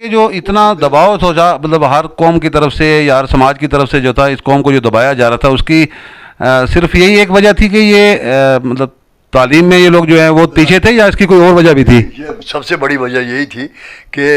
ये जो इतना दबाव था मतलब हर कौम की तरफ से या हर समाज की तरफ से जो था, इस कौम को जो दबाया जा रहा था, उसकी सिर्फ यही एक वजह थी कि ये मतलब तालीम में ये लोग जो है वो पीछे थे, या इसकी कोई और वजह भी थी? ये सबसे बड़ी वजह यही थी कि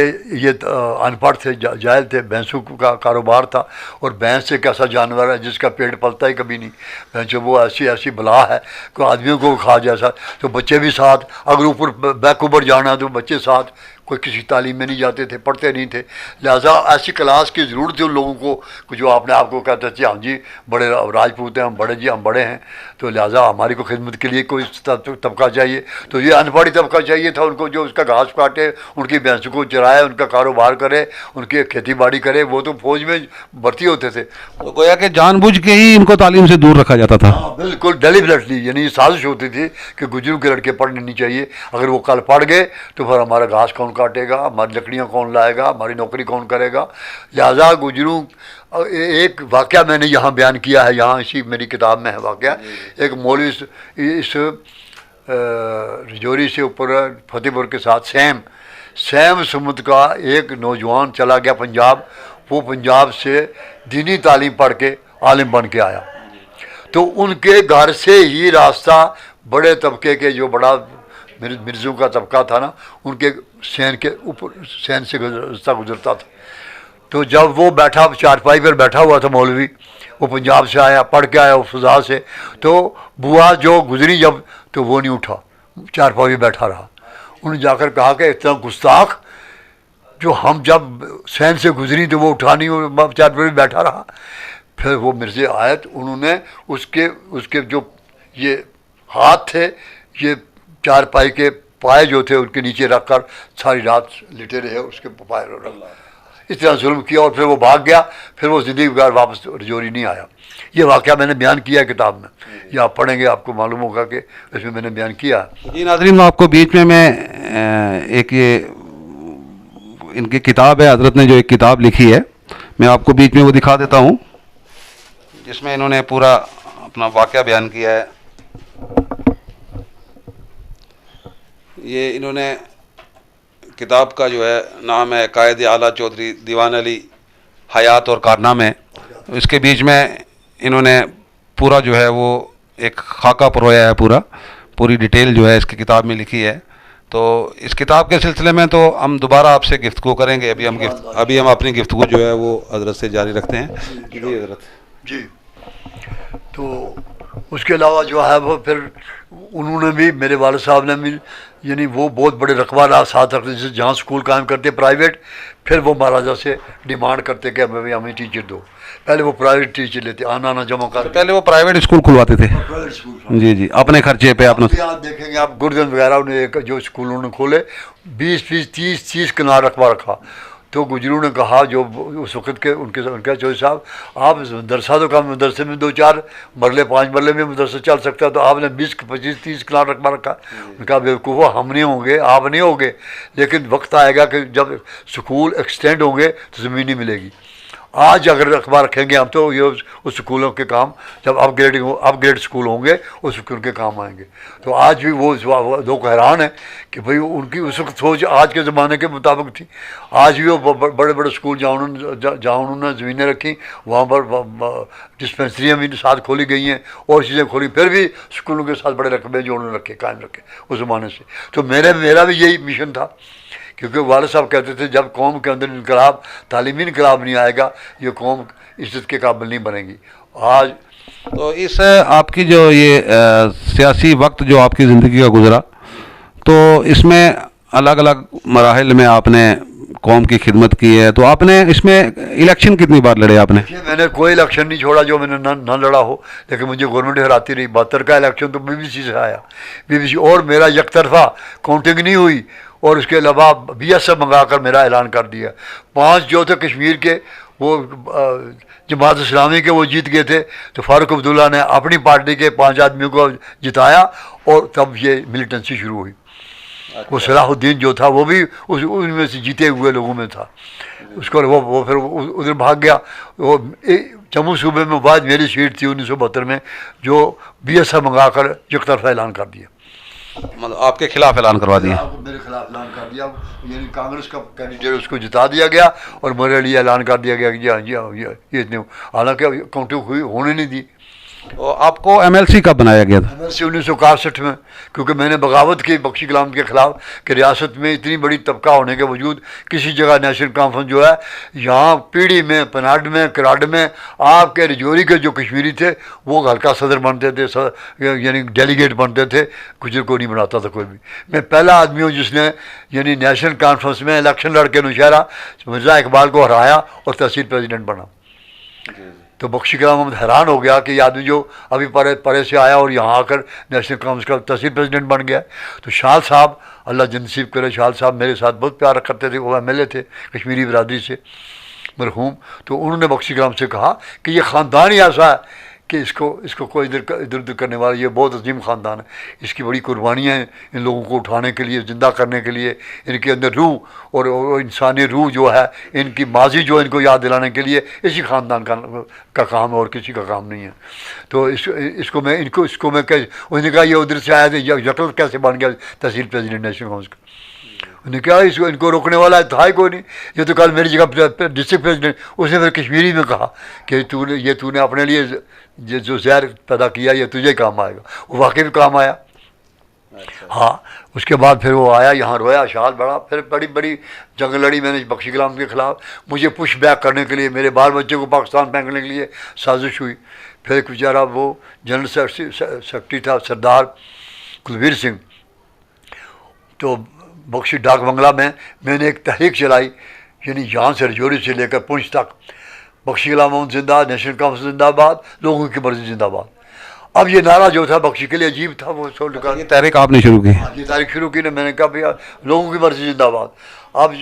ये अनपढ़ थे, जाहिल थे, भैंसों का कारोबार था। और भैंस एक ऐसा जानवर है जिसका पेट पलता ही कभी नहीं। भैंसों वो ऐसी ऐसी बला है कि आदमियों को खा जैसा। तो बच्चे भी साथ, अगर ऊपर बैक ऊपर जाना तो बच्चे साथ, कोई किसी तालीम में नहीं जाते थे, पढ़ते नहीं थे। लिहाजा ऐसी क्लास की ज़रूरत थी उन लोगों को जो आपने आपको कहते थे हाँ जी बड़े राजपूत हैं, हम बड़े जी हम बड़े हैं, तो लिहाजा हमारी को खिदमत के लिए कोई तबका चाहिए। तो ये अनपढ़ तबका चाहिए था उनको, जो उसका घास काटे, उनकी भैंसों को चराए, उनका कारोबार करे, उनकी खेती बाड़ी करे। वो तो फौज में भर्ती होते थे। तो गोया कि जानबूझ के ही इनको तालीम से दूर रखा जाता था। हाँ बिल्कुल, डेलिबरेटली, यानी साजिश होती थी कि गुजरों के लड़के पढ़ने नहीं चाहिए। अगर वो कल पढ़ गए तो फिर हमारा घास कौन काटेगा, हमारी लकड़ियाँ कौन लाएगा, हमारी नौकरी कौन करेगा। लिहाजा गुजरों, एक वाक़या मैंने यहाँ बयान किया है, यहाँ इसी मेरी किताब में है वाक़या। एक मौलवी इस रजौरी से ऊपर फतेहपुर के साथ सैम सुमत का एक नौजवान चला गया पंजाब। वो पंजाब से दीनी तालीम पढ़ के आलिम बन के आया। तो उनके घर से ही रास्ता बड़े तबके के, जो बड़ा मिर्ज़ों का तबका था ना, उनके सैन के ऊपर सैन से रास्ता गुजरता था। तो जब वो बैठा चारपाई पर बैठा हुआ था मौलवी, वो पंजाब से आया, पढ़ के आया फजा से, तो बुआ जो गुजरी जब, तो वो नहीं उठा, चारपाई बैठा रहा। उन्होंने जाकर कहा कि इतना गुस्ताख, जो हम जब सैन से गुजरी तो वो उठा नहीं, चारपाई पर बैठा रहा। फिर वो मिर्ज़े आए तो उन्होंने उसके जो ये हाथ थे, ये चारपाई के पाए जो थे उनके नीचे रख कर सारी रात लेटे रहे, उसके पाए रख इतना जुल्म किया। और फिर वो भाग गया। फिर वो ज़िंदगी भर वापस रजौरी नहीं आया। ये वाक़या मैंने बयान किया है किताब में, ये आप पढ़ेंगे आपको मालूम होगा कि इसमें मैंने बयान किया है। जी नाज़रीन, आपको बीच में मैं एक ये इनकी किताब है, हज़रत ने जो एक किताब लिखी है, मैं आपको बीच में वो दिखा देता हूँ, जिसमें इन्होंने पूरा अपना वाक़या बयान किया है। ये इन्होंने किताब का जो है नाम है कायद आला चौधरी दीवान अली हयात और कारनामे। इसके बीच में इन्होंने पूरा जो है वो एक खाका परोया है, पूरी डिटेल जो है इसकी किताब में लिखी है। तो इस किताब के सिलसिले में तो हम दोबारा आपसे गिफ्तगू करेंगे। अभी हम अपनी गिफ्तगू जो है वो हज़रत से जारी रखते हैं। जी हज़रत जी। तो उसके अलावा जो है वो फिर उन्होंने भी, मेरे वालिद साहब ने भी, यानी वो बहुत बड़े रखवाला साथ रखते, जैसे जहाँ स्कूल कायम करते प्राइवेट, फिर वो महाराजा से डिमांड करते कि हमें टीचर दो। पहले वो प्राइवेट टीचर लेते, आना जमा कर, पहले वो प्राइवेट स्कूल खुलवाते थे। प्राइवेट स्कूल, जी जी, अपने खर्चे पे अपना। यहाँ देखेंगे आप गुरदन वगैरह, उन्हें एक जो स्कूल उन्होंने खोले, 20 30 कनाल रकबा रखा। तो गुजरों ने कहा, जो उस वक्त के उनके चौधरी साहब, आप मदरसा तो कम, मदरसे में 2-4 मरले 5 मरले में मदरसा चल सकता है, तो आपने 20-25-30 कनाल रकबा रखा। उनका बेवकूफ़, हम नहीं होंगे, आप नहीं होंगे, लेकिन वक्त आएगा कि जब स्कूल एक्सटेंड होंगे तो ज़मीन नहीं मिलेगी। आज अगर रकबा रखेंगे हम, तो ये उस स्कूलों के काम जब अपग्रेड स्कूल होंगे उस स्कूल के काम आएंगे। तो आज भी वो लोग हैरान है कि भाई उनकी उस वक्त सोच आज के ज़माने के मुताबिक थी। आज भी वो बड़े बड़े स्कूल जहाँ उन्होंने ज़मीनें रखी, वहाँ पर डिस्पेंसरियाँ भी साथ खोली गई हैं और चीज़ें खोली, फिर भी स्कूलों के साथ बड़े रकबे जो उन्होंने रखे, कायम रखे उस ज़माने से। तो मेरा भी यही मिशन था, क्योंकि वालिद साहब कहते थे जब कौम के अंदर इनकलाब, तालीमी इनकलाब नहीं आएगा, ये कौम इज़्ज़त के काबिल नहीं बनेगी। आज तो इस आपकी जो ये सियासी वक्त जो आपकी ज़िंदगी का गुज़रा, तो इसमें अलग अलग मराहिल में आपने कौम की खिदमत की है। तो आपने इसमें इलेक्शन कितनी बार लड़े आपने? मैंने कोई इलेक्शन नहीं छोड़ा जो मैंने ना लड़ा हो, लेकिन मुझे गवर्नमेंट हराती रही। 72 का इलेक्शन तो BBC से आया, BBC, और मेरा एक तरफा काउंटिंग नहीं हुई, और उसके अलावा BSF मंगा कर मेरा ऐलान कर दिया। 5 जो थे कश्मीर के, वो जमात इस्लामी के, वो जीत गए थे। तो फारूक अब्दुल्ला ने अपनी पार्टी के 5 आदमियों को जिताया, और तब ये मिलिटेंसी शुरू हुई। वो सलाहुद्दीन जो था वो भी उनमें से जीते हुए लोगों में था। उसको वो फिर उधर भाग गया। वो जम्मू सूबे में बाद मेरी सीट थी 1972 में, जो BSF मंगा कर एक तरफा ऐलान कर दिया। मतलब आपके खिलाफ ऐलान करवा दिया। आपको मेरे खिलाफ ऐलान कर दिया, यानी कांग्रेस का कैंडिडेट उसको जिता दिया गया और मेरे लिए ऐलान कर दिया गया कि जी हाँ ये इतने, हालांकि काउंटिंग हुई होने नहीं दी। और आपको एमएलसी कब बनाया गया था? एमएलसी 1961 में, क्योंकि मैंने बगावत की बख्शी कलाम के खिलाफ कि रियासत में इतनी बड़ी तबका होने के बावजूद किसी जगह नेशनल कॉन्फ्रेंस जो है, यहाँ पीढ़ी में, पनाड में, कराड में आपके रजौरी के जो कश्मीरी थे वो हल्का सदर बनते थे, यानी डेलीगेट बनते थे, गुजर को नहीं बनाता था कोई भी। मैं पहला आदमी हूँ जिसने यानी नेशनल कॉन्फ्रेंस में इलेक्शन लड़के नौशहरा मिर्ज़ा इकबाल को हराया और तहसील प्रेसिडेंट बना। तो बख्शी कलाम अहमद हैरान हो गया कि ये आदमी जो अभी परे से आया और यहाँ आकर नेशनल कांग्रेस का तहसील प्रेसिडेंट बन गया। तो शाल साहब, अल्लाह जनसीब करे, शाल साहब मेरे साथ बहुत प्यार करते थे, वो एमएलए थे कश्मीरी बरादरी से मरहूम। तो उन्होंने बख्शी कलाम से कहा कि ये ख़ानदान ही ऐसा है कि इसको कोई इधर उधर करने वाला, ये बहुत अजीम ख़ानदान है, इसकी बड़ी कुर्बानियाँ हैं इन लोगों को उठाने के लिए, ज़िंदा करने के लिए, इनके अंदर रूह और इंसानी रूह जो है, इनकी माजी जो इनको याद दिलाने के लिए इसी ख़ानदान का काम है और किसी का काम नहीं है। तो इसको मैं कैसे, उन्होंने कहा ये उधर से आया था, यकल कैसे बन गया तहसील प्रेसिडेंट नेशनल कांग्रेस का? उन्होंने कहा इनको रोकने वाला था ही कोई नहीं, ये तो कल मेरी जगह डिस्ट्रिक्ट प्रेसिडेंट। उसने फिर कश्मीरी में कहा कि तूने अपने लिए ये जो जहर पैदा किया ये तुझे काम आएगा। वो वाकई भी काम आया। हाँ, उसके बाद फिर वो आया यहाँ, रोया, शाल बड़ा, फिर बड़ी जंग लड़ी मैंने बख्शी कलाम के ख़िलाफ़। मुझे पुश बैक करने के लिए, मेरे बाल बच्चे को पाकिस्तान फेंकने के लिए साजिश हुई। फिर एक बेचारा वो जनरल सेक्रेटरी था सरदार कुलवीर सिंह, तो बख्शी डाक बंगला में मैंने एक तहरीक चलाई, यानी यहाँ से रजौरी से लेकर पुंछ तक, बख्शी कलाम अहमद जिंदा, नेशनल कांफ्रेंस जिंदाबाद, लोगों की मर्जी जिंदाबाद। अब ये नारा जो था बख्शी के लिए अजीब था, वो सोल का। ये तहरीक आपने शुरू की? ये तारीख शुरू की ना, मैंने कहा भैया लोगों की मर्जी जिंदाबाद। अब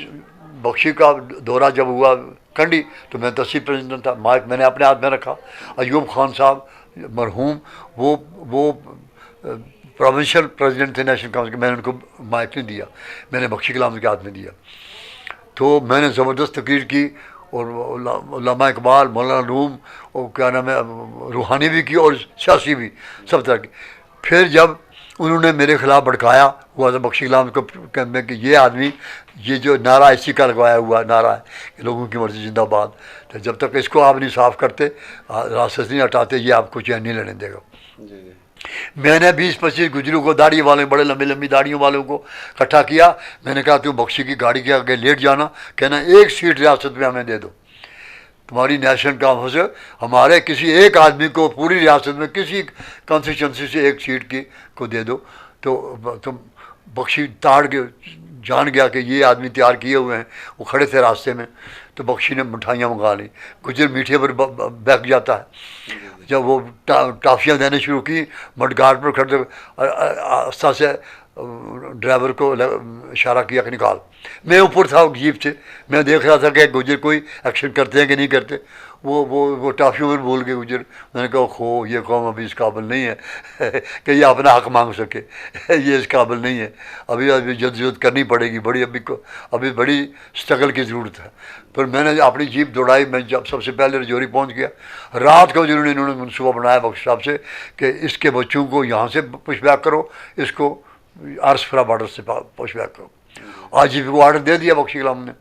बख्शी का दौरा जब हुआ कंडी, तो मैं तहसील प्रेसिडेंट था, माइक मैंने अपने हाथ में रखा। अयूब खान साहब मरहूम, वो प्रोविंशियल प्रेसिडेंट थे नेशनल कांग्रेस के, मैंने उनको माइक नहीं दिया, मैंने बख्शी कलाम के हाथ में दिया। तो मैंने ज़बरदस्त तकरीर की और उल्लामा इकबाल, मौलाना रूम और क्या नाम है, रूहानी भी की और सियासी भी, सब तरह की। फिर जब उन्होंने मेरे खिलाफ भड़काया हुआ था बख्शी कलाम को कहने कि ये आदमी, ये जो नारा इसी का लगवाया हुआ नारा है कि लोगों की मर्जी जिंदाबाद, तो जब तक इसको आप नहीं साफ़ करते, रास्ते से नहीं हटाते, ये आपको चैन नहीं लेने देगा। मैंने 20-25 गुजरों को, दाढ़ी वाले, बड़े लंबी दाढ़ियों वालों को इकट्ठा किया। मैंने कहा तू बख्शी की गाड़ी के आगे लेट जाना, कहना एक सीट रियासत में हमें दे दो, तुम्हारी नेशनल कॉन्फ्रेंस हमारे किसी एक आदमी को पूरी रियासत में किसी कॉन्स्टिट्यूंसी से एक सीट को दे दो। तो तुम बख्शी ताड़ के जान गया कि ये आदमी तैयार किए हुए हैं, वो खड़े थे रास्ते में। तो बख्शी ने मिठाइयाँ मंगा ली, गुजर मीठे पर बैठ जाता है। जब वो टाफियाँ देने शुरू की, मडगाट पर खड़े आस्था से ड्राइवर को इशारा किया कि निकाल। मैं ऊपर था जीप से, मैं देख रहा था कि गुजर कोई एक्शन करते हैं कि नहीं करते। वो टाफियों में बोल के गुजर, मैंने कहा खो ये कौम अभी इस काबिल नहीं है कि ये अपना हक मांग सके ये इस काबिल नहीं है, अभी जद्दोजहद करनी पड़ेगी, अभी बड़ी स्ट्रगल की ज़रूरत है। फिर मैंने अपनी जीप दौड़ाई, मैं जब सबसे पहले रजौरी पहुंच गया। रात को जिन्होंने इन्होंने मनसूबा बनाया बख्श साहब से कि इसके बच्चों को यहाँ से पुश बैक करो, इसको आरसफरा बॉर्डर से पुश बैक करो। आज जीपी को ऑर्डर दे दिया बख्शी कलाम ने।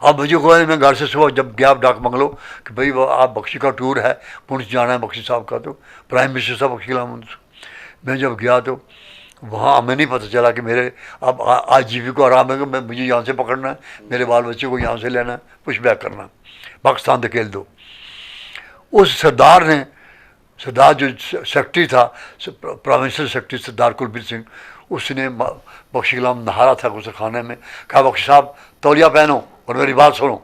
अब मुझे को मैं घर से सुबह जब गया डाक बंगलो कि भाई वो आप बख्शी का टूर है, पुंछ जाना है बख्शी साहब का, तो प्राइम मिनिस्टर साहब बख्शी कलाम। मैं जब गया तो वहाँ हमें नहीं पता चला कि मेरे अब आज जीपी को आराम है कि मैं मुझे यहाँ से पकड़ना है, मेरे बाल बच्चे को यहाँ से लेना है, पुश बैक करना है, पाकिस्तान धकेल दो। उस सरदार जो सेक्रेटरी था, प्रोविंशियल सेक्रेटरी सरदार कुलबीर सिंह, उसने बख्शी कलाम नहारा था गुस्से खाने में, कहा बख्शी साहब तौलिया पहनो और मेरी बात सुनो।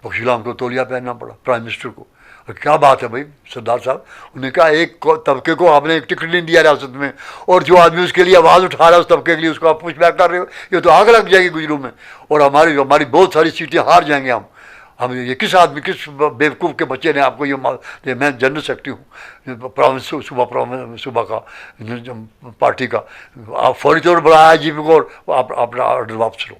बख्शी कलाम को तौलिया पहनना पड़ा, प्राइम मिनिस्टर को। और क्या बात है भाई सरदार साहब, उन्होंने कहा एक तबके को आपने एक टिकट नहीं दिया रियासत में, और जो आदमी उसके लिए आवाज़ उठा रहा है उस तबके के लिए उसको आप पुश बैक कर रहे हो, ये तो आग लग जाएगी गुजरों में और हमारी बहुत सारी सीटें हार जाएंगे हम ये किस आदमी, किस बेवकूफ़ के बच्चे ने आपको ये मैं जनरल सेक्रेटरी हूँ प्रोविंस सूबा का पार्टी का, आप फौरी तौर पर बुलाया जी को और आप अपना ऑर्डर वापस लो।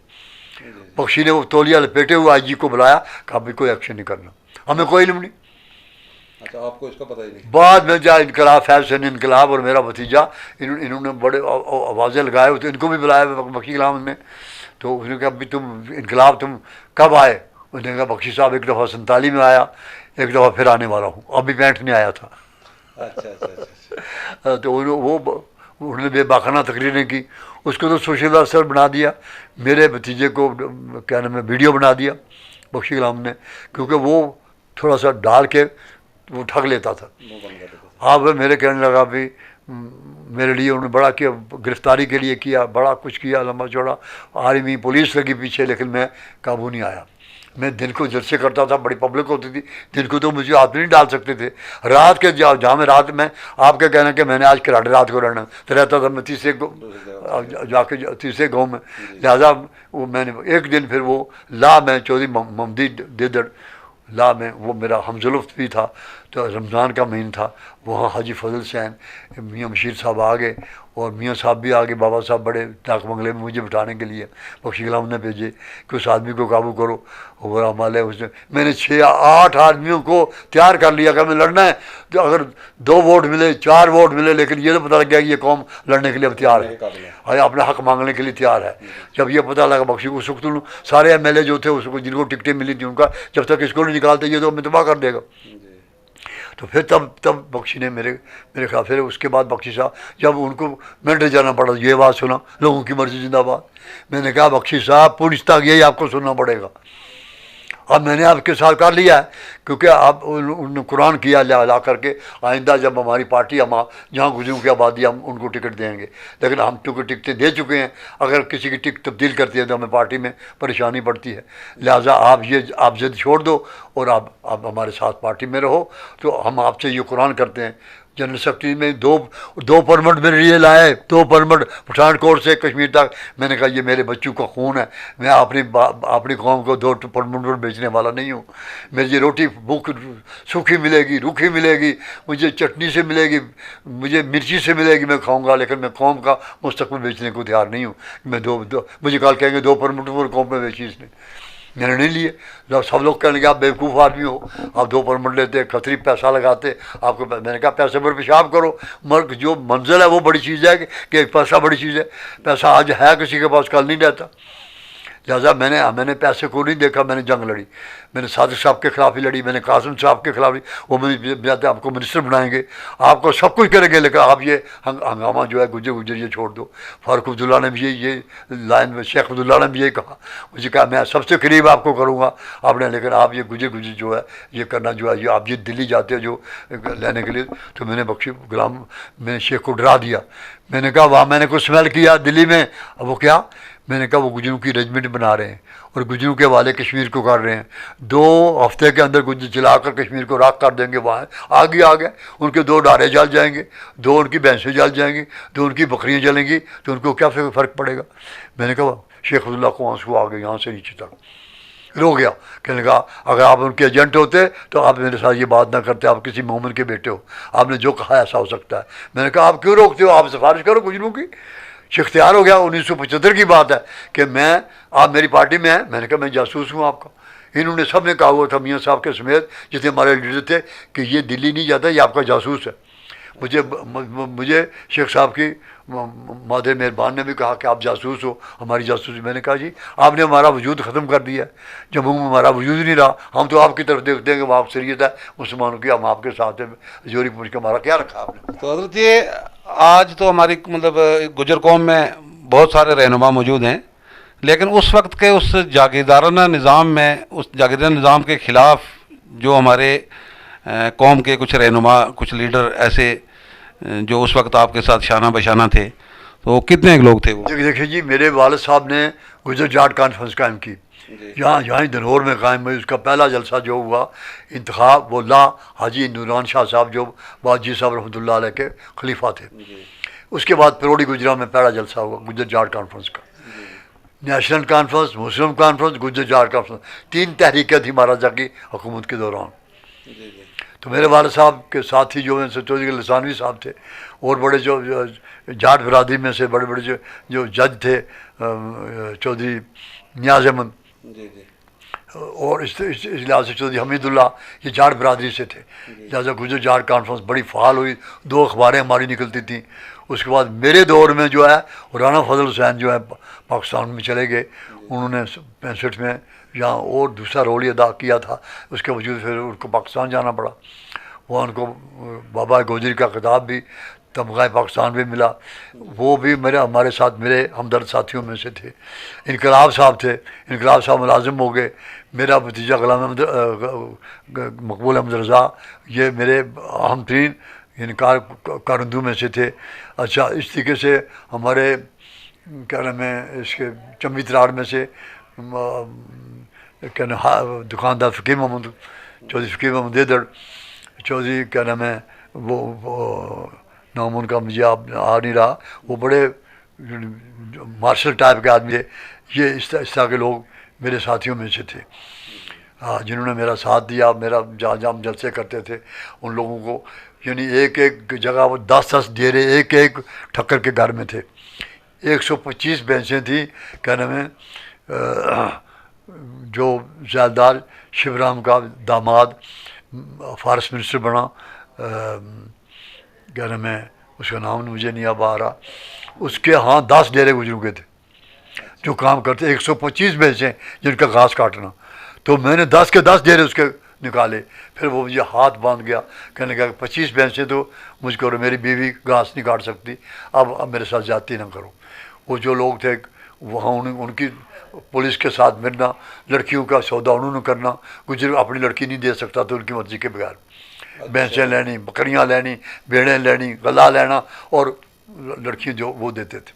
बख्शी ने वो तौलिया लपेटे हुए आई जी को बुलाया, कहा भाई कोई एक्शन नहीं करना, हमें कोई इल्म नहीं। अच्छा, आपको इसका पता ही नहीं। बाद में जहाँ इनकलाब फैज हुसैन इनकलाब और मेरा भतीजा इन्होंने बड़े आवाज़ें लगाए होते, इनको भी बुलाया बख्शी गुलाम ने। तो उसने कहा अभी तुम इनकलाब तुम कब आए? उसने कहा बख्शी साहब एक दफ़ा 47 में आया, एक दफ़ा फिर आने वाला हूँ, अभी 65 नहीं आया था। अच्छा अच्छा अच्छा। तो वो उन्होंने बेबाखाना तकरीरें की, उसको तो सोशल असर बना दिया, मेरे भतीजे को क्या नाम है वीडियो बना दिया बख्शी गुलाम ने, क्योंकि वो थोड़ा सा डाल के वो ठग लेता था। हाँ वह मेरे कहने लगा भी मेरे लिए उन्होंने बड़ा किया, गिरफ्तारी के लिए किया, बड़ा कुछ किया, लंबा चौड़ा, आर्मी पुलिस लगी पीछे, लेकिन मैं काबू नहीं आया। मैं दिन को जलसे करता था, बड़ी पब्लिक होती थी, दिन को तो मुझे हाथ में नहीं डाल सकते थे। रात के जहाँ मैं रात में आपका कहना कि मैंने आज कराटे रात को रहना, तो रहता था मैं तीसरे जाके तीसरे गाँव में। लिहाजा वो मैंने एक दिन फिर वो ला में चौधरी ममदी देदड़ ला में वो मेरा हमजुल्फ भी था, तो रमज़ान का महीना था, वहाँ हाजी फजल सैन मियाँ मशीर साहब आ गए और मियाँ साहब भी आ गए, बाबा साहब बड़े डाक बंगले में मुझे बिठाने के लिए बख्शी गुलाम ने भेजे कि उस आदमी को काबू करो। और हमारे उसने मैंने 6-8 आदमियों को तैयार कर लिया कि मैं लड़ना है, तो अगर 2 वोट मिले 4 वोट मिले, लेकिन ये तो पता लग गया कि ये कौम लड़ने के लिए अब तैयार है, अरे अपना हक मांगने के लिए तैयार है। जब ये पता लगा बख्शी को, उस वक्त सारे MLA जो थे उसको जिनको टिकटें मिली थी उनका जब तक इसको नहीं निकालते ये तो हमें तबाह कर देगा। तो फिर तब बख्शी ने मेरे ख्याल, फिर उसके बाद बख्शी साहब जब उनको मिलिट्री जाना पड़ा, ये बात सुना, लोगों की मर्जी जिंदाबाद। मैंने कहा बख्शी साहब पुलिस तक यही आपको सुनना पड़ेगा। अब मैंने आपके साथ कर लिया है, क्योंकि आप उन्होंने कुरान किया ला करके आइंदा जब हमारी पार्टी हम जहाँ गुजरों की आबादी हम उनको टिकट देंगे, लेकिन हम चूँकि टिकटें दे चुके हैं, अगर किसी की टिकट तब्दील करती है तो हमें पार्टी में परेशानी पड़ती है। लिहाजा आप जिद छोड़ दो और आप हमारे साथ पार्टी में रहो। तो हम आपसे ये कुरान करते हैं। जनरल सेक्रेटरी में दो परमिट मेरे लिए लाए, 2 परमिट पठानकोट से कश्मीर तक। मैंने कहा ये मेरे बच्चों का खून है, मैं अपनी कौम को 2 परमिट बेचने वाला नहीं हूँ। मुझे रोटी भूख सूखी मिलेगी, रूखी मिलेगी, मुझे चटनी से मिलेगी, मुझे मिर्ची से मिलेगी, मैं खाऊंगा, लेकिन मैं कौम का मुस्तकबिल बेचने को तैयार नहीं हूँ। मैं मुझे कल कहेंगे 2 परमिट पूरी कौम में बेची इसने, मैंने नहीं लिए। जब सब लोग कहने लगे आप बेवकूफ़ आदमी हो, आप 2 परमिट लेते, खतरी पैसा लगाते आपको। मैंने कहा पैसे पर पेशाब करो, मगर जो मंजिल है वो बड़ी चीज़ है कि पैसा बड़ी चीज़ है। पैसा आज है किसी के पास, कल नहीं रहता। लिहाजा मैंने पैसे को नहीं देखा, मैंने जंग लड़ी। मैंने सादिक साहब के खिलाफ ही लड़ी, मैंने कासिम साहब के खिलाफ ही। वो मुझे आपको मिनिस्टर बनाएंगे, आपको सब कुछ करेंगे, लेकिन आप ये हंगामा जो है गुजर ये छोड़ दो। फारूक अब्दुल्ला ने भी ये लाइन में, शेख अब्दुल्ला ने भी यही कहा, मुझे कहा मैं सबसे करीब आपको करूँगा आपने, लेकिन आप ये गुजर जो है ये करना जो है, ये आप ये दिल्ली जाते हो जो लेने के लिए। तो मैंने बख्शी गुलाम मैंने शेख को डरा दिया। मैंने कहा वहाँ मैंने कुछ स्मेल किया दिल्ली में, अब वो क्या, मैंने कहा वो गुजरों की रेजिमेंट बना रहे हैं और गुजरों के वाले कश्मीर को कर रहे हैं। 2 हफ्ते के अंदर गुजर चलाकर कश्मीर को राख कर देंगे। वहाँ आगे आ गए, उनके 2 डारे जल जाएंगे, 2 उनकी भैंसें जल जाएंगी, 2 उनकी बकरियाँ जलेंगी, तो उनको क्या फ़र्क पड़ेगा। मैंने कहा शेख अब्दुल्ला को आंसू आ गए यहाँ से नीचे तक, रो गया। कहने लगा अगर आप उनके एजेंट होते तो आप मेरे साथ ये बात ना करते, आप किसी मोमिन के बेटे हो, आपने जो कहा ऐसा हो सकता है। मैंने कहा आप क्यों रोकते हो, आप सिफारिश करो गुजरों की। इख्तियार हो गया। 1975 की बात है कि आप मेरी पार्टी में हैं। मैंने कहा मैं जासूस हूँ आपका। इन्होंने सब ने कहा हुआ था मियाँ साहब के समेत जितने हमारे लीडर थे कि ये दिल्ली नहीं जाता, ये आपका जासूस है। मुझे शेख साहब की मादर मेहरबान ने भी कहा कि आप जासूस हो, हमारी जासूसी। मैंने कहा जी आपने हमारा वजूद ख़त्म कर दिया, जम्मू में हमारा वजूद नहीं रहा, हम तो आपकी तरफ देखते हैं कि वहाँ शरीयत है मुसलमानों की, हम आपके साथ हैं, जोरी पूछ के हमारा क्या रखा आपने। तो हज़रत ये आज तो हमारी मतलब गुजर कौम में बहुत सारे रहनुमा मौजूद हैं, लेकिन उस वक्त के उस जागीरदाराना निज़ाम में, उस जागीरदाराना निज़ाम के ख़िलाफ़ जो हमारे कौम के कुछ रहनुमा, कुछ लीडर ऐसे जो उस वक्त आपके साथ शाना बशाना थे, तो कितने लोग थे वो? देखिए जी, मेरे वालिद साहब ने गुजर जाट कॉन्फ्रेंस कायम की, यहाँ ही धनौर में कायम हुई। उसका पहला जलसा जो हुआ इंतखाब, वो हाजी नूरान शाह साहब जो बाजी साहब रहमतुल्लाह अलैह के खलीफा थे। उसके बाद पिरोड़ी गुजरा में पहला जलसा हुआ गुजर जाट कॉन्फ्रेंस का। नेशनल कॉन्फ्रेंस, मुस्लिम कॉन्फ्रेंस, गुजर जाट कॉन्फ्रेंस, 3 तहरीकें थी महाराजा की हुकूमत के दौरान। तो मेरे वालिद साहब के साथी जो हैं चौधरी लसानवी साहब थे, और बड़े जो जाट बरादरी में से बड़े बड़े जो जज थे, चौधरी नियाज़ अहमद और इस लिहाज से चौधरी हमीदुल्ला ये जाट बरदरी से थे, लिहाजा गुजर जाट कॉन्फ्रेंस बड़ी फ़ाल हुई, 2 अखबारें हमारी निकलती थीं। उसके बाद मेरे दौर में जो है राना फजल हुसैन जो है पाकिस्तान में चले गए, उन्होंने 65 में यहाँ और दूसरा रोल अदा किया था, उसके वजूद फिर उनको पाकिस्तान जाना पड़ा। वहाँ उनको बाबा गोजरी का खिताब भी तमगा पाकिस्तान भी मिला, वो भी हमारे साथ मेरे हमदर्द साथियों में से थे। इनकलाब साहब थे, इनकलाब साहब मुलाजिम हो गए। मेरा भतीजा गुलाम मकबूल अहमद रज़ा ये मेरे अहम तरीन इनकार कारंदू में से थे। अच्छा, इस तरीके से हमारे क्या नाम है इसके चम्बी तराड़ में से क्या नाम दुकानदार फ़कीर मोहम्मद चौधरी, फ़कीर मोहम्मद देदड़ चौधरी, क्या नाम है वो नाम उनका मुझे आप आ नहीं रहा, वो बड़े मार्शल टाइप के आदमी थे। ये इस तरह के लोग मेरे साथियों में से थे, हाँ, जिन्होंने मेरा साथ दिया। मेरा जहाँ जहाँ हम जलसे करते थे उन लोगों को, यानी एक एक जगह वो 10-10 डेरे एक एक ठक्कर के घर में थे। 125 बेंचें थी, क्या नाम है जो ज़्यादार शिवराम का दामाद फॉरेस्ट मिनिस्टर बना, क्या नाम है उसका नाम मुझे नहीं अब आ रहा, उसके हाँ 10 डेरे गुजरों के थे जो काम करते। 125 बेंचें जिनका घास काटना, तो मैंने 10 के 10 डेरे उसके निकाले। फिर वो मुझे हाथ बांध गया, कहने लगा 25 बेंचें तो मुझको और मेरी बीवी घास नहीं काट सकती, अब मेरे साथ जाती ना करो। वो जो लोग थे वहाँ उनकी पुलिस के साथ मिलना, लड़कियों का सौदा उन्होंने करना, गुजर अपनी लड़की नहीं दे सकता तो उनकी मर्जी के बगैर भैंसें लेनी, बकरियां लेनी, भेड़ें लेनी, गला लेना, और लड़कियां जो वो देते थे।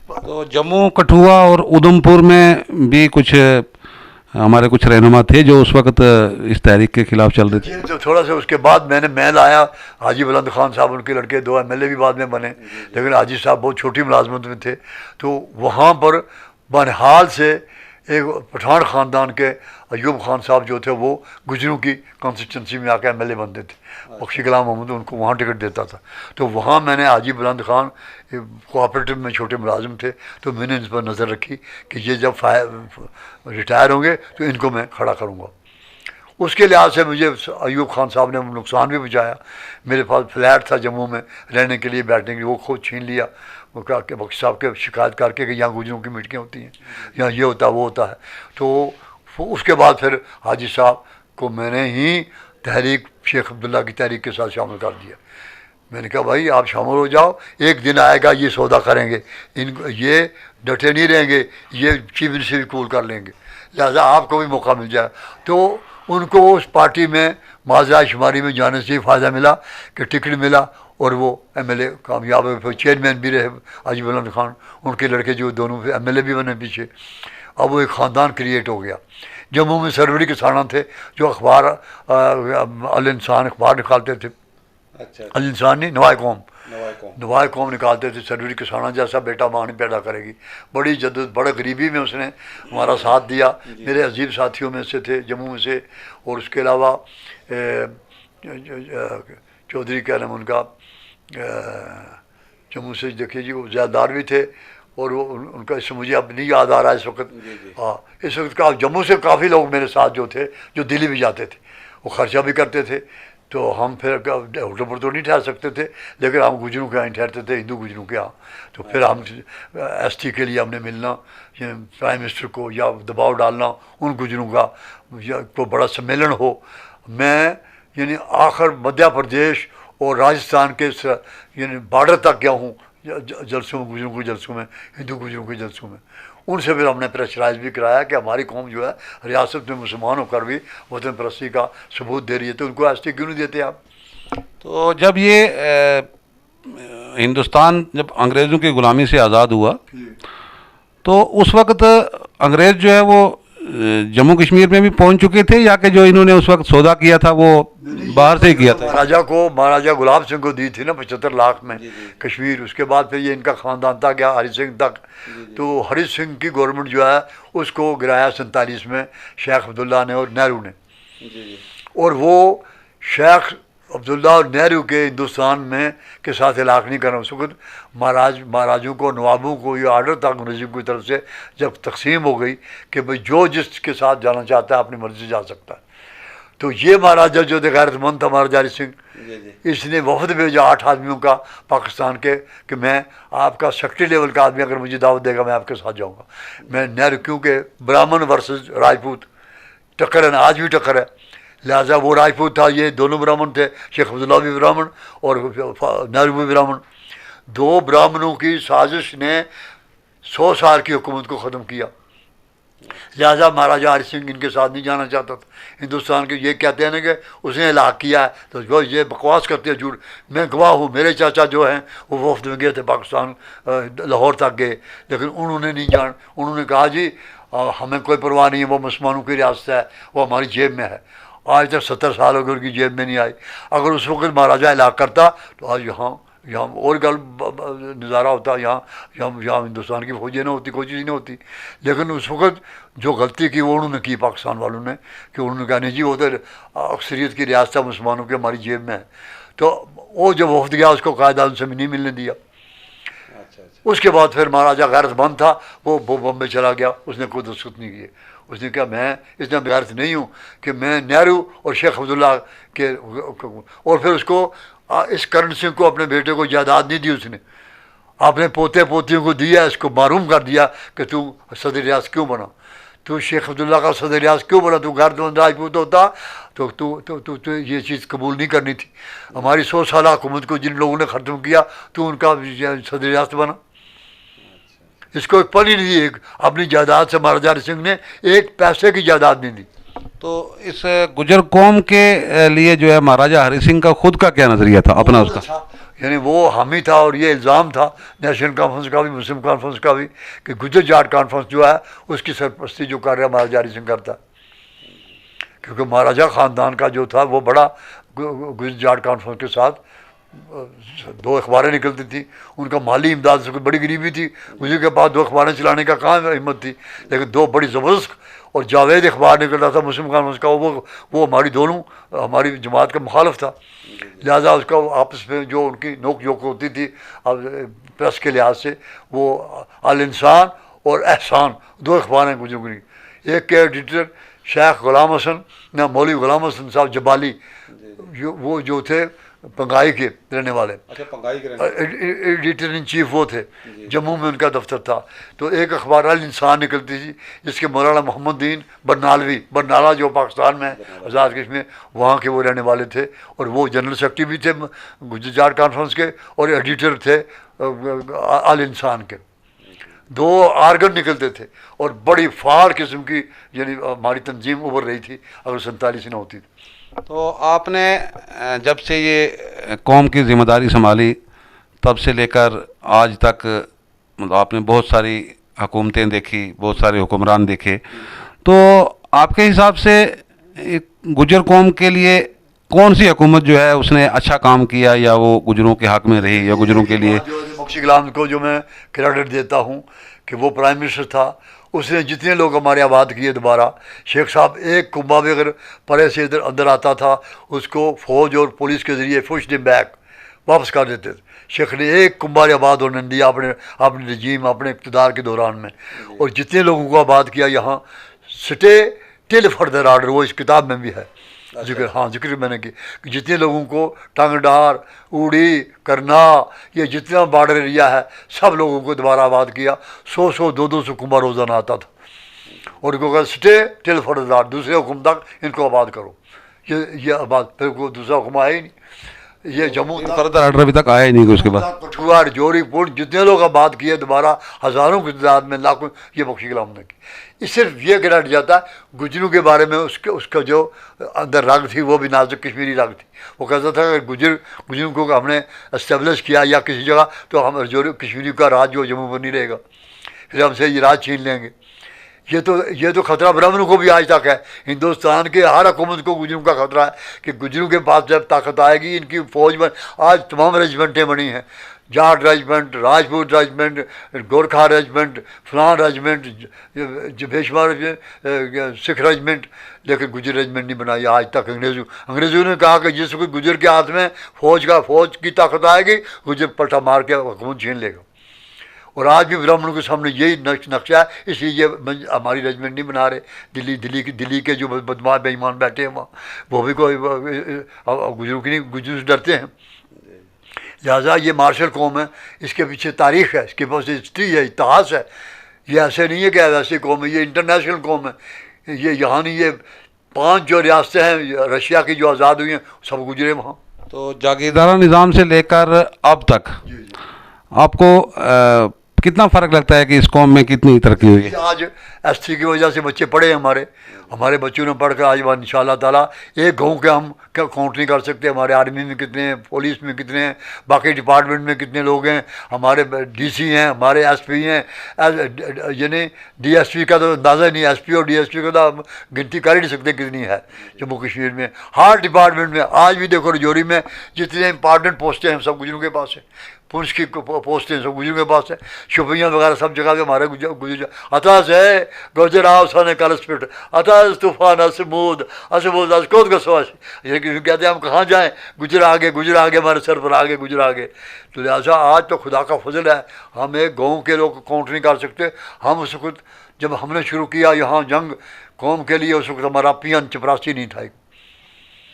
तो जम्मू, कठुआ और उधमपुर में भी कुछ हमारे कुछ रहनुमा थे जो उस वक्त इस तहरीक के खिलाफ चल रहे थे। तो थोड़ा सा उसके बाद मैं लाया, हाजी बुलंद खान साहब उनके लड़के 2 MLA भी बाद में बने, लेकिन हाजी साहब बहुत छोटी मुलाजमत में थे। तो वहाँ पर बहरहाल से एक पठान ख़ानदान के अयूब खान साहब जो थे वो गुजरों की कॉन्स्टिट्यूंसी में आकर MLA बनते थे। बख्शी गुलाम मोहम्मद उनको वहाँ टिकट देता था। तो वहाँ मैंने हाजी बुलंद खान कोऑपरेटिव में छोटे मुलाजिम थे, तो मैंने इन पर नज़र रखी कि ये जब रिटायर होंगे तो इनको मैं खड़ा करूँगा। उसके लिहाज से मुझे अयूब खान साहब ने नुकसान भी पहुँचाया। मेरे पास फ्लैट था जम्मू में रहने के लिए, बैठने के लिए, वो खुद छीन लिया। वो कहा कि बख्शी साहब के शिकायत करके कि यहाँ गुजरों की मीटिंगें होती हैं, यहाँ ये होता है वो होता है। तो उसके बाद फिर हाजी साहब को मैंने ही तहरीक शेख अब्दुल्ला की तहरीक के साथ शामिल कर दिया। मैंने कहा भाई आप शामिल हो जाओ, एक दिन आएगा ये सौदा करेंगे, इनको ये डटे नहीं रहेंगे, ये चीफ मिनिस्टर भी कूल कर लेंगे, लिहाजा आपको भी मौका मिल जाए। तो उनको उस पार्टी में माज़ा शुमारी में जाने से फ़ायदा मिला कि टिकट मिला और वो MLA कामयाब है। फिर चेयरमैन भी रहे हाजी बुलंद खान, उनके लड़के जो दोनों MLA भी बने पीछे। अब वो एक ख़ानदान क्रिएट हो गया। जम्मू में सरवरी के साना थे जो अखबार अल इंसान अखबार निकालते थे। अच्छा, अल इंसान नहीं, नवाए कौम निकालते थे। सरवरी के साना जैसा बेटा माँ नहीं पैदा करेगी। बड़ी जद्दत, बड़े गरीबी में उसने हमारा साथ दिया। मेरे अजीब साथियों में से थे जम्मू में से। और उसके अलावा चौधरी क्या नाम उनका जम्मू से देखिए जी, वो ज़्यादार भी थे। और वो उनका इससे मुझे अब नहीं याद आ रहा है इस वक्त। हाँ, इस वक्त का जम्मू से काफ़ी लोग मेरे साथ जो थे, जो दिल्ली भी जाते थे, वो खर्चा भी करते थे। तो हम फिर होटल पर तो नहीं ठहर सकते थे, लेकिन हम गुजरों के यहाँ ठहरते थे, हिंदू गुजरों के यहाँ। तो फिर हम ST के लिए हमने मिलना, प्राइम मिनिस्टर को या दबाव डालना उन गुजरों का, या को बड़ा सम्मेलन हो। मैं यानी आखिर मध्य प्रदेश और राजस्थान के यानी बॉर्डर तक गया हूँ जलसों में, गुजरों के जलसों में, हिंदू गुजरों के जलसों में। उनसे फिर हमने प्रेशराइज भी कराया कि हमारी कौम जो है रियासत में मुसलमान होकर भी वतन परस्ती का सबूत दे रही है, तो उनको ST क्यों नहीं देते आप? तो जब ये हिंदुस्तान जब अंग्रेज़ों की ग़ुलामी से आज़ाद हुआ, तो उस वक्त अंग्रेज़ जो है वो जम्मू कश्मीर में भी पहुंच चुके थे, या कि जो इन्होंने उस वक्त सौदा किया था वो बाहर से ही किया था? महाराजा गुलाब सिंह को दी थी ना 75 लाख में कश्मीर। उसके बाद फिर ये इनका ख़ानदान था गया हरि सिंह तक। तो हरि सिंह की गवर्नमेंट जो है उसको गिराया 47 में शेख अब्दुल्ला ने और नेहरू ने। और वो शेख अब्दुल्ला और नेहरू के हिंदुस्तान में के साथ इलाक़ नहीं करना। उस वक्त महाराजों को, नवाबों को ये आर्डर था अंग्रेज़ों की तरफ से जब तकसीम हो गई कि भाई जो जिसके साथ जाना चाहता है अपनी मर्ज़ी से जा सकता है। तो ये महाराजा जो थे गैरतमंद था महाराजा हरि सिंह, इसने वफद भेजा 8 आदमियों का पाकिस्तान के कि मैं आपका सेक्रेटरी लेवल का आदमी अगर मुझे दावत देगा मैं आपके साथ जाऊँगा। मैं नेहरू, क्योंकि ब्राह्मण वर्सेस राजपूत टक्कर है ना, आज भी टक्कर है, लिहाजा वो राजपूत था, ये दोनों ब्राह्मण थे, शेख अब्दुल्ला भी ब्राह्मण और नेहरू भी ब्राह्मण। 2 ब्राह्मणों की साजिश ने 100 साल की हुकूमत को ख़त्म किया। लिहाजा महाराजा हरि सिंह इनके साथ नहीं जाना चाहता था हिंदुस्तान के। ये कहते हैं ना कि उसने इलाक़ किया है, तो जो ये बकवास करते हैं, झूठ। मैं गवाह हूँ, मेरे चाचा जो हैं वो वफ्द में गए थे पाकिस्तान, लाहौर तक गए, लेकिन उन्होंने कहा जी हमें कोई परवाह नहीं है, वो मुसलमानों की रियासत है, वो हमारी जेब में है। आज तक 70 साल हो गए उनकी जेब में नहीं आई। अगर उस वक्त महाराजा इलाक़ करता तो आज यहाँ और गल नज़ारा होता, यहाँ हिंदुस्तान की फौजें ना होती, कोई चीज़ नहीं होती। लेकिन उस वक्त जो गलती की वो उन्होंने की पाकिस्तान वालों ने कि उन्होंने कहा नहीं जी वो तो अक्सरियत की रियासत मुसलमानों की हमारी जेब में है। तो वो जब वफद गया उसको कायदा उनसे नहीं मिलने दिया। उसके बाद फिर महाराजा गैरतमंद था, वो बम्बे चला गया, उसने कोई दस्तखत नहीं किए। उसने कहा मैं इतना गैरत नहीं हूँ कि मैं नेहरू और शेख अब्दुल्ला के, और फिर उसको इस करण सिंह को अपने बेटे को जायदाद नहीं दी, उसने अपने पोते पोतियों को दिया, इसको मारूम कर दिया कि तू सदर रियासत क्यों बना, तू शेख अब्दुल्ला का सदर रियासत क्यों बना, तू गैरतमंद राजपूत होता तो तू ये चीज़ कबूल नहीं करनी थी। हमारी 100 साल हुकूमत को जिन लोगों ने ख़त्म किया तू उनका सदर रियासत बना। इसको एक पल ही नहीं दी, अपनी जायदाद से महाराजा हरि सिंह ने 1 पैसे की जायदाद नहीं दी। तो इस गुजर कौम के लिए जो है महाराजा हरि सिंह का खुद का क्या नज़रिया था अपना उसका? यानी वो हामी था और ये इल्ज़ाम था नेशनल कॉन्फ्रेंस का भी, मुस्लिम कॉन्फ्रेंस का भी, कि गुजर जाट कॉन्फ्रेंस जो है उसकी सरपरस्ती जो कर रहा महाराजा हरि सिंह करता, क्योंकि महाराजा ख़ानदान का जो था वो बड़ा गुजर जाट कॉन्फ्रेंस के साथ 2 अखबारें निकलती थी, उनका माली इमदाद से बड़ी गरीबी थी, मुझे के पास 2 अखबारें चलाने का कहाँ हिम्मत थी, लेकिन 2 बड़ी ज़बरदस्त और जावेद अखबार निकल रहा था मुस्लिम कॉन्फ्रेंस का, वो हमारी जमात का मुखालफ था। लिहाजा उसका आपस में जो उनकी नोक झोंक होती थी प्रेस के लिहाज से, वो अल इंसान और एहसान 2 अखबारें गुजरी। एक के एडिटर शेख गुलाम हसन ना मौलवी गुलाम हसन साहब जबाली, वो जो थे पंगाई के रहने वाले, एडिटर इन चीफ वो थे, जम्मू में उनका दफ्तर था। तो एक अखबार अल इंसान निकलती थी जिसके मौलाना मोहम्मद दीन बरनाला जो पाकिस्तान में आज़ाद कश्मीर, वहाँ के वो रहने वाले थे, और वो जनरल सेक्रेटरी भी थे गुजर जाट कॉन्फ्रेंस के और एडिटर थे अल इंसान के। 2 आर्गन निकलते थे और बड़ी फाड़ किस्म की यानी हमारी तंजीम उभर रही थी अगर 47 न होती। तो आपने जब से ये कौम की ज़िम्मेदारी संभाली तब से लेकर आज तक मतलब आपने बहुत सारी हुकूमतें देखी, बहुत सारे हुक्मरान देखे, तो आपके हिसाब से गुजर कौम के लिए कौन सी हुकूमत जो है उसने अच्छा काम किया, या वो गुजरों के हक़ में रही, या गुजरों के लिए? बख्शी कलाम को जो मैं क्रेडिट देता हूँ कि वो प्राइम मिनिस्टर था, उसने जितने लोग हमारे आबाद किए दोबारा। शेख साहब एक कुंबा भी अगर परे से इधर अंदर आता था उसको फ़ौज और पुलिस के ज़रिए पुश हिम बैक वापस कर देते थे। शेख ने एक कुंबा आबाद होने दिया अपने रजीम, अपने इक़्तिदार के दौरान में, और जितने लोगों को आबाद किया यहाँ स्टे टिल फर्दर आर्डर, वो इस किताब में भी है जिक्र। हाँ, जिक्र मैंने की कि जितने लोगों को टंगडार, उड़ी, करना, ये जितना बॉर्डर एरिया है सब लोगों को दोबारा आबाद किया। 100 200 कुंबा रोज़ाना आता था, और इनको कहा स्टे टिल फर्दर, दूसरे हुक्म तक इनको आबाद करो। ये आबाद, फिर कोई दूसरा हुक्म आया ही नहीं। ये जम्मू फर्दर आर्डर अभी तक आया ही नहीं उसके बाद। कठुआ, जोरी, पुंछ जितने लोग आबाद किए दोबारा हज़ारों की तादाद में, लाखों, ये बख्शी कलाम ने की। सिर्फ ये गिराट जाता है गुजरों के बारे में, उसका जो अंदर रग थी वो भी नाजुक कश्मीरी रग थी। वो कहता था अगर गुजरों को हमने इस्टेब्लिश किया या किसी जगह तो हम जो कश्मीरी का राज जो जम्मू पर नहीं रहेगा, फिर हमसे ये राज छीन लेंगे। ये तो ख़तरा ब्राह्मणों को भी आज तक है। हिंदुस्तान के हर हुकूमत को गुजरों का ख़तरा है कि गुजरों के पास जब ताकत आएगी, इनकी फ़ौज में आज तमाम रेजिमेंटें बनी हैं, Jat regiment, Rajput regiment, Gorkha regiment, फलां रेजिमेंट, पेशवा सिख रेजिमेंट, लेकिन गुजर रेजिमेंट नहीं बनाई आज तक। अंग्रेज़ों ने कहा कि जिस कोई गुजर के हाथ में फौज की ताकत आएगी, गुजर पलटा मार के हुकूमत छीन लेगा। और आज भी ब्राह्मणों के सामने यही नक्शा है, इसलिए ये हमारी रेजिमेंट नहीं बना रहे। दिल्ली के जो बदमाश बेईमान बैठे हैं वहाँ, वो भी कोई गुजरों की नहीं, गुजरों से डरते हैं। लिहाजा ये मार्शल कौम है, इसके पीछे तारीख़ है, इसके पास हिस्ट्री है, इतिहास है। ये ऐसे नहीं है कि ऐसी कौम है, ये इंटरनेशनल कौम है। ये यहाँ नहीं, ये 5 जो रियासतें हैं रशिया की जो आज़ाद हुई हैं, सब गुजरे वहाँ। तो जागीरदारा निज़ाम से लेकर अब तक आपको कितना फ़र्क लगता है कि इस कौम में कितनी तरक्की हुई है? आज एसटी की वजह से बच्चे पढ़े हैं, हमारे बच्चों ने पढ़ कर आज इंशाल्लाह ताला एक गाँव के हम काउंट नहीं कर सकते। हमारे आर्मी में कितने हैं, पुलिस में कितने हैं, बाकी डिपार्टमेंट में कितने लोग हैं, हमारे डीसी हैं, हमारे एसपी हैं, यानी डीएसपी का तो अंदाज़ा ही नहीं, एसपी और डीएसपी का तो हम गिनती कर ही नहीं सकते कितनी है जम्मू कश्मीर में। हर डिपार्टमेंट में आज भी देखो रजौरी में जितने इंपॉर्टेंट पोस्टें हैं सब गुजरों के पास है, पुलिस की पोस्टें सब गुजरों के पास है, शुपियाँ वगैरह सब जगह पे हमारे गुजर अताज है गुजर आसान कलस्पिट अताज तूफान असमूद असमूद असकोद गसवाश। ये कहते हैं हम कहाँ जाएँ, गुजर आगे हमारे सर पर आगे गुजर आगे। तो लिहाजा आज तो खुदा का फजल है, हम एक गाँव के लोग काउंट नहीं कर सकते। हम उस वक्त जब हमने शुरू किया यहाँ जंग कौम के लिए, उस वक्त हमारा पियन चपरासी नहीं था,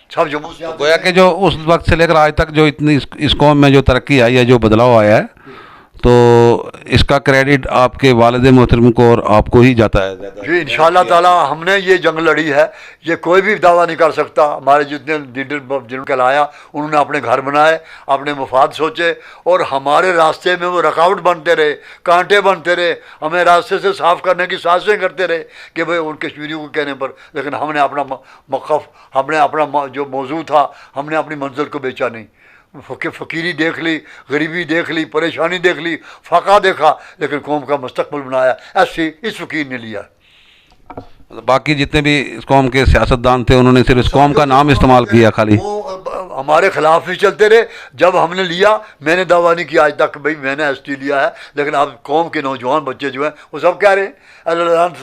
सब जम्मू से। गोया कि जो उस वक्त से लेकर आज तक जो इतनी इस कौम में जो तरक्की आई है, जो बदलाव आया है, तो इसका क्रेडिट आपके वालिद मोहतरम को और आपको ही जाता है। जी इंशाल्लाह ताला हमने ये जंग लड़ी है, ये कोई भी दावा नहीं कर सकता। हमारे जितने लीडर जिनका लाया उन्होंने अपने घर बनाए, अपने मफाद सोचे, और हमारे रास्ते में वो रुकावट बनते रहे, कांटे बनते रहे, हमें रास्ते से साफ़ करने की साजिशें करते रहे कि भाई उन कश्मीरियों को कहने पर। लेकिन हमने अपना मौक़िफ़, हमने अपना जो मौजू था, हमने अपनी मंजिल को बेचा नहीं। फ़कीरी देख ली, गरीबी देख ली, परेशानी देख ली, फ़ाका देखा, लेकिन कौम का मुस्तकबिल बनाया। ऐसे इस फ़कीर ने लिया। बाकी जितने भी इस कौम के सियासतदान थे उन्होंने सिर्फ इस कौम का नाम इस्तेमाल किया, खाली वो हमारे खिलाफ भी चलते रहे। जब हमने लिया, मैंने दावा नहीं किया आज तक भाई मैंने एसटी लिया है, लेकिन अब कौम के नौजवान बच्चे जो हैं वो सब कह रहे हैं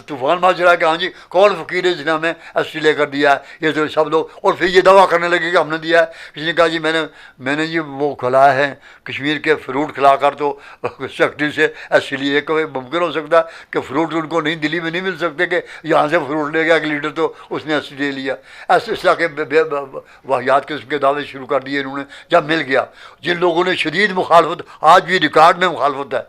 तूफान माजरा कि हाँ जी कौन फ़कीर है जिन्हें हमें एसटी लेकर दिया है, ये तो सब लोग। और फिर ये दावा करने लगे कि हमने दिया है। किसी ने कहा जी मैंने ये वो खिलाया है कश्मीर के फ्रूट खिलाकर, तो सेक्रेटरी से एसटी लिए। कोई मुमकिन हो सकता है कि फ्रूट उनको नहीं, दिल्ली में नहीं मिल सकते कि यहाँ से फ्रूट ले गया कि लीडर, तो उसने एसटी ले लिया। ऐसे इस तरह के वाहियात किस्म के दावे शुरू कर दिए इन्होंने जब मिल गया। जिन लोगों ने शदीद मुखालफत, आज भी रिकॉर्ड में मुखालफत है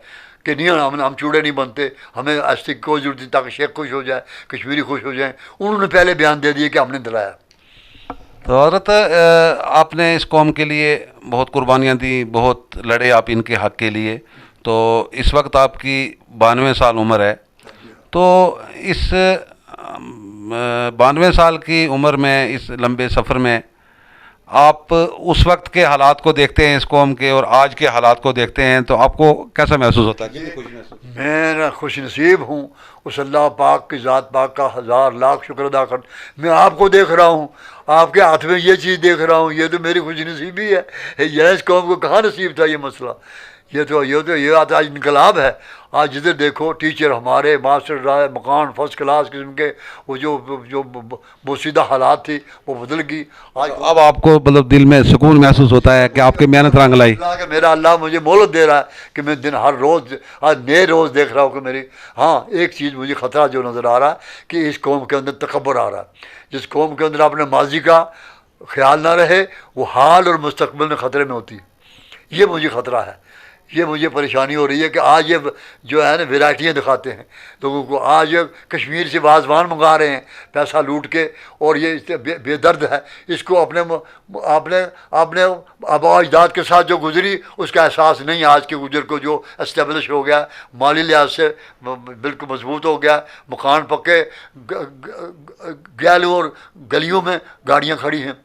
कि नहीं हम चूड़े नहीं बनते, हमें ऐसी कोई जरूरत नहीं ताकि शेख खुश हो जाए, कश्मीरी खुश हो जाए, उन्होंने पहले बयान दे दिए कि हमने दिलाया। तो हज़रत आपने इस कौम के लिए बहुत कुर्बानियाँ दी, बहुत लड़े आप इनके हक़ के लिए। तो इस वक्त आपकी 92 साल उम्र है, तो इस 92 साल की उम्र में, इस लंबे सफ़र में आप उस वक्त के हालात को देखते हैं इस कौम के, और आज के हालात को देखते हैं, तो आपको कैसा महसूस होता है? मैं खुश नसीब हूँ, उस अल्लाह पाक की ज़ात पाक का हज़ार लाख शुक्र अदा कर। मैं आपको देख रहा हूँ, आपके हाथ में ये चीज़ देख रहा हूँ, ये तो मेरी खुश नसीबी है। यह इस कौम को कहाँ नसीब था ये मसला। ये आज इनकलाब है। आज जिधर देखो टीचर हमारे, मास्टर राय, मकान फर्स्ट क्लास किस्म के, वो जो बोसीदा हालात थी वो बदल गई। आज अब आपको मतलब दिल में सुकून महसूस होता है कि आपकी मेहनत रंग लाई? मेरा अल्लाह मुझे मोहलत दे रहा है कि मैं दिन हर रोज़, आज नए रोज़ देख रहा हूँ कि मेरी, हाँ एक चीज़ मुझे ख़तरा जो नज़र आ रहा है कि इस कौम के अंदर तकब्बुर आ रहा है। जिस कौम के अंदर अपने माजी का ख्याल ना रहे, वो हाल और मुस्तकबिल में ख़तरे में होती है। ये मुझे ख़तरा है, ये मुझे परेशानी हो रही है कि आज ये जो है ना वैरायटियाँ दिखाते हैं लोगों को। आज कश्मीर से वाजवान मंगा रहे हैं पैसा लूट के, और ये बेदर्द है। इसको अपने आबा अजदाद के साथ जो गुजरी उसका एहसास नहीं। आज के गुजर को जो इस्टेब्लिश हो गया, माली लिहाज से बिल्कुल मजबूत हो गया, मकान पक्के, गैलों और गलियों में गाड़ियाँ खड़ी हैं,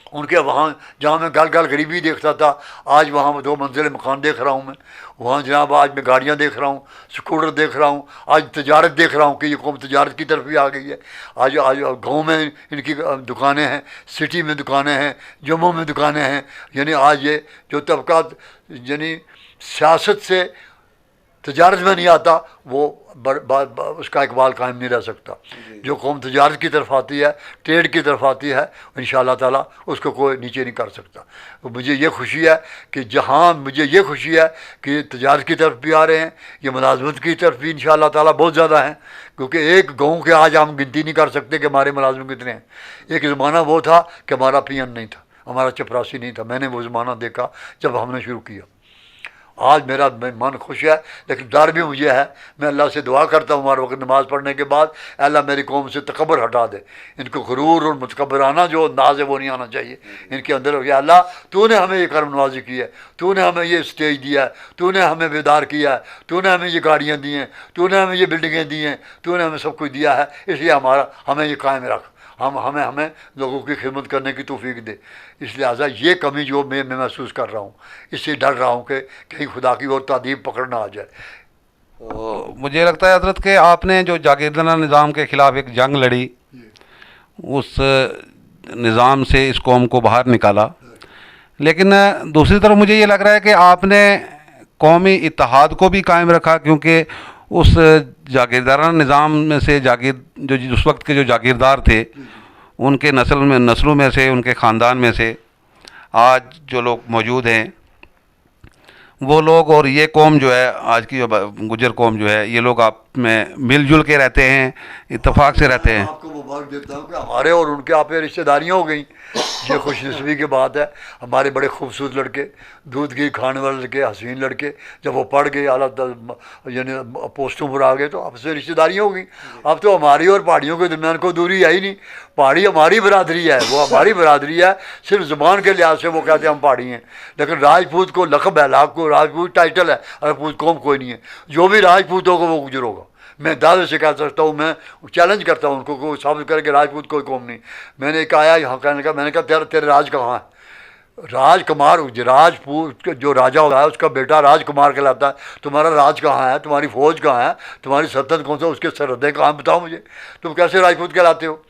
उनके वहाँ जहाँ मैं गल गल गरीबी देखता था, आज वहाँ 2 मंजिले मकान देख रहा हूँ मैं। वहाँ जनाब आज मैं गाड़ियाँ देख रहा हूँ, स्कूटर देख रहा हूँ, आज तजारत देख रहा हूँ कि ये कौम तजारत की तरफ भी आ गई है। आज आज गाँव में इनकी दुकानें हैं, सिटी में दुकानें हैं, जम्मू में दुकानें हैं। यानी आज ये जो तबका यानी सियासत से तजारत में नहीं आता, वो उसका इकबाल कायम नहीं रह सकता। जो कौम तजारत की तरफ आती है, ट्रेड की तरफ आती है, इंशाअल्लाह ताला उसको कोई नीचे नहीं कर सकता। तो मुझे ये खुशी है कि जहाँ मुझे ये खुशी है कि तजारत की तरफ भी आ रहे हैं, ये मुलाजमत की तरफ भी इंशाअल्लाह ताला बहुत ज़्यादा हैं। क्योंकि एक गाँव के आज हम गिनती नहीं कर सकते कि हमारे मुलाजिम कितने हैं। एक ज़माना वो था कि हमारा PN नहीं था, हमारा चपरासी नहीं था। मैंने वो ज़माना देखा जब हमने शुरू किया। आज मेरा मन खुश है, लेकिन डर भी मुझे है। मैं अल्लाह से दुआ करता हूँ हर वक्त नमाज़ पढ़ने के बाद, अल्लाह मेरी कौम से तकबर हटा दे। इनको गुरूर और मुतकबराना जो नाज है वो नहीं आना चाहिए इनके अंदर। हो गया अल्लाह तूने हमें ये करम नवाजी की है, तूने हमें ये स्टेज दिया है, तूने हमें बेदार किया है, तूने हमें ये गाड़ियाँ दी हैं, तूने हमें ये बिल्डिंगें दी हैं, तूने हमें सब कुछ दिया है। इसलिए हमें ये कायम रख, हमें लोगों की खिदमत करने की तौफीक दे। इस लिहाजा ये कमी जो मैं महसूस कर रहा हूँ, इससे डर रहा हूँ कि कहीं खुदा की और तादीब पकड़ ना आ जाए। तो मुझे लगता है हजरत के आपने जो जागीरदाना निज़ाम के ख़िलाफ़ एक जंग लड़ी, उस निज़ाम से इस कौम को बाहर निकाला। लेकिन दूसरी तरफ मुझे ये लग रहा है कि आपने कौमी इत्तेहाद को भी कायम रखा, क्योंकि उस जागीरदाराना निज़ाम में से जो उस वक्त के जो जागीरदार थे, उनके नस्लों में से, उनके ख़ानदान में से आज जो लोग मौजूद हैं, वो लोग और ये कौम जो है, आज की जो गुजर कौम जो है, ये लोग आप में मिलजुल के रहते हैं, इत्तेफाक से रहते हैं। आपको मुबारक देता हूँ कि हमारे और उनके आप में रिश्तेदारियाँ हो गई। ये खुशनसीबी की बात है। हमारे बड़े खूबसूरत लड़के, दूध घी खाने वाले लड़के, हसीन लड़के, जब वो पढ़ गए आला यानी पोस्टों पर आ गए तो आपसे रिश्तेदारियाँ हो गई। अब तो हमारी और पहाड़ियों के दरमियान कोई दूरी है ही नहीं। पहाड़ी हमारी बरादरी है, वो हमारी बरादरी है। सिर्फ ज़बान के लिहाज से वो कहते हैं हम पहाड़ी हैं, लेकिन राजपूत को लक़ब है, को राजपूत टाइटल है, राजपूत कौम कोई नहीं है। जो भी राजपूत होगा वो गुजर होगा। मैं दावे से कह सकता हूँ, मैं चैलेंज करता हूँ उनको को साबित करके राजपूत कोई कौम नहीं। मैंने एक आया यहाँ कहने का, मैंने कहा तेरे राज कहाँ है? राजकुमार, राजपूत जो राजा होता है उसका बेटा राजकुमार कहलाता है। तुम्हारा राज कहाँ है? तुम्हारी फ़ौज कहाँ है? तुम्हारी सल्तनत कौन सा? उसके सरहदें कहाँ? बताओ मुझे, तुम कैसे राजपूत कहलाते हो?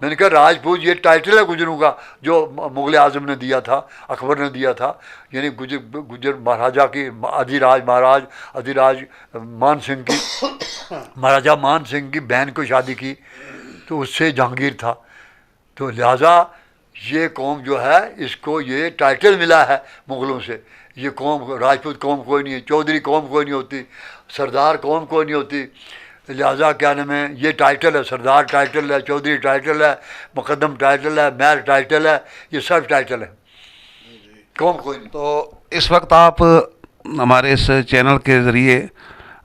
मैंने कहा राजपूत ये टाइटल है गुजरों का, जो मुग़ल आज़म ने दिया था, अकबर ने दिया था। यानी गुजर महाराजा की अधिराज मान सिंह की महाराजा मान सिंह की बहन को शादी की, तो उससे जहांगीर था। तो लिहाजा ये कौम जो है, इसको ये टाइटल मिला है मुग़लों से। ये कौम राजपूत कौम कोई नहीं है, चौधरी कौम कोई नहीं होती, सरदार कौम कोई नहीं होती। लिहाजा क्या नाम है, ये टाइटल है, सरदार टाइटल है, चौधरी टाइटल है, मुकद्दम टाइटल है, महर टाइटल है, ये सब टाइटल है, कौम कोई नहीं। तो इस वक्त आप हमारे इस चैनल के ज़रिए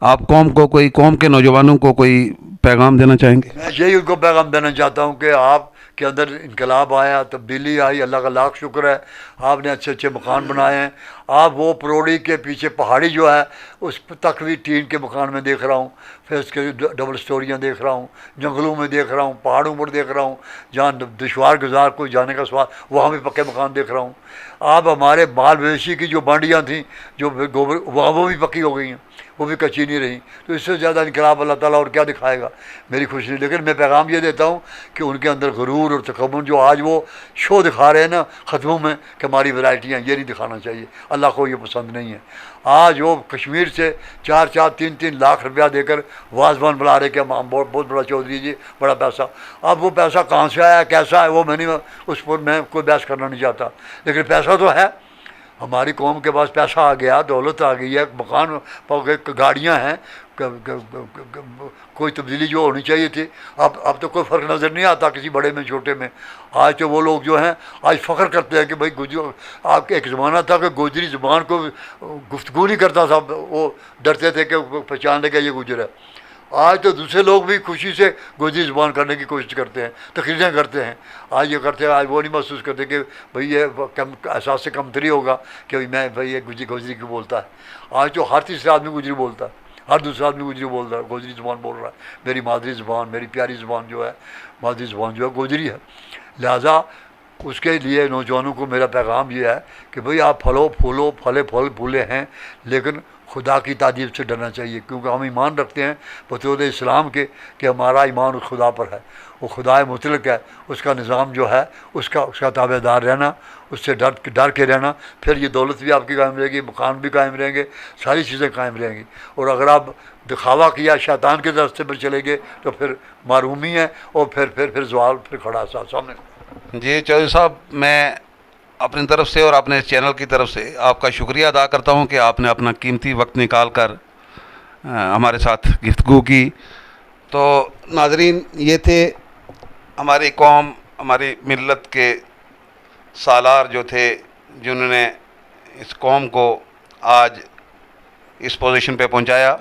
आप कौम के नौजवानों को कोई पैगाम देना चाहेंगे? मैं यही उनको पैगाम देना चाहता हूँ कि आपके अंदर इनकलाब आया, तब्दीली आई, अल्लाह का लाख शुक्र है। आपने अच्छे अच्छे मकान बनाए हैं। आप वो परोड़ी के पीछे पहाड़ी जो है उस तक भी टीन के मकान में देख रहा हूँ, फिर उसके डबल स्टोरियाँ देख रहा हूँ, जंगलों में देख रहा हूँ, पहाड़ों पर देख रहा हूँ, जहाँ दुश्वार गुजार कोई जाने का सवाल, वहाँ भी पक्के मकान देख रहा हूँ। आप हमारे माल मवेशी की जो बांडियाँ थी, जो गोबर, वहाँ वो भी पक्की हो गई हैं, वो भी कच्ची नहीं रही। तो इससे ज़्यादा इनकलाब अल्लाह ताला और क्या दिखाएगा? मेरी खुशी। लेकिन मैं पैगाम ये देता हूँ कि उनके अंदर गुरूर और तकब्बुर जो आज वो शो दिखा रहे हैं ना ख़त्मों में कि हमारी वैरायटियाँ, ये नहीं दिखाना चाहिए। अल्लाह को ये पसंद नहीं है। आज वो कश्मीर से 4-4, 3-3 लाख रुपया देकर वाजवान बुला रहे कि हम बहुत बड़ा चौधरी जी, बड़ा पैसा। अब वो पैसा कहाँ से आया, कैसा है, वो उस पर मैं कोई बहस करना नहीं चाहता। लेकिन पैसा तो है, हमारी कौम के पास पैसा आ गया, दौलत आ गई है, मकान, गाड़ियाँ हैं, कोई तब्दीली जो होनी चाहिए थी। अब तो कोई फ़र्क नज़र नहीं आता किसी बड़े में छोटे में। आज तो वो लोग जो हैं आज फ़ख्र करते हैं कि भाई गुजर, आपके एक ज़माना था कि गोजरी ज़बान को गुफ्तगू नहीं करता था, वो डरते थे कि पहचान लेगा ये गुजर है। आज तो दूसरे लोग भी खुशी से गोजरी ज़ुबान करने की कोशिश करते हैं, तकरीरें करते हैं। आज ये करते हैं, आज वो नहीं महसूस करते कि भाई ये कम एहसास से कमतरी होगा कि मैं भाई ये गोजरी क्यों बोलता है। आज तो हर तीसरा आदमी गुजरी बोलता है, हर दूसरा आदमी गुजरी बोल रहा है, गोजरी ज़ुबान बोल रहा है। मेरी मादरी ज़ुबान, मेरी प्यारी ज़ुबान जो है, मादरी ज़ुबान जो है गोजरी है। लिहाजा उसके लिए नौजवानों को मेरा पैगाम ये है कि भाई आप फले फूले हैं, लेकिन खुदा की तारीफ से डरना चाहिए, क्योंकि हम ईमान रखते हैं बतौर इस्लाम के कि हमारा ईमान उस खुदा पर है, वो खुदा मुतलक है, उसका निज़ाम जो है उसका ताबेदार रहना, उससे डर के रहना, फिर ये दौलत भी आपकी कायम रहेगी, मकान भी कायम रहेंगे, सारी चीज़ें कायम रहेंगी। और अगर आप दिखावा किया, शैतान के रास्ते पर चले गए, तो फिर मारूमी है और फिर सवाल फिर खड़ा सामने। जी चौधरी साहब, मैं अपनी तरफ से और अपने चैनल की तरफ से आपका शुक्रिया अदा करता हूं कि आपने अपना कीमती वक्त निकाल कर हमारे साथ गुफ्तगू की। तो नाजरीन, ये थे हमारी कौम, हमारी मिल्लत के सालार जो थे, जिन्होंने इस कौम को आज इस पोजीशन पे पहुंचाया।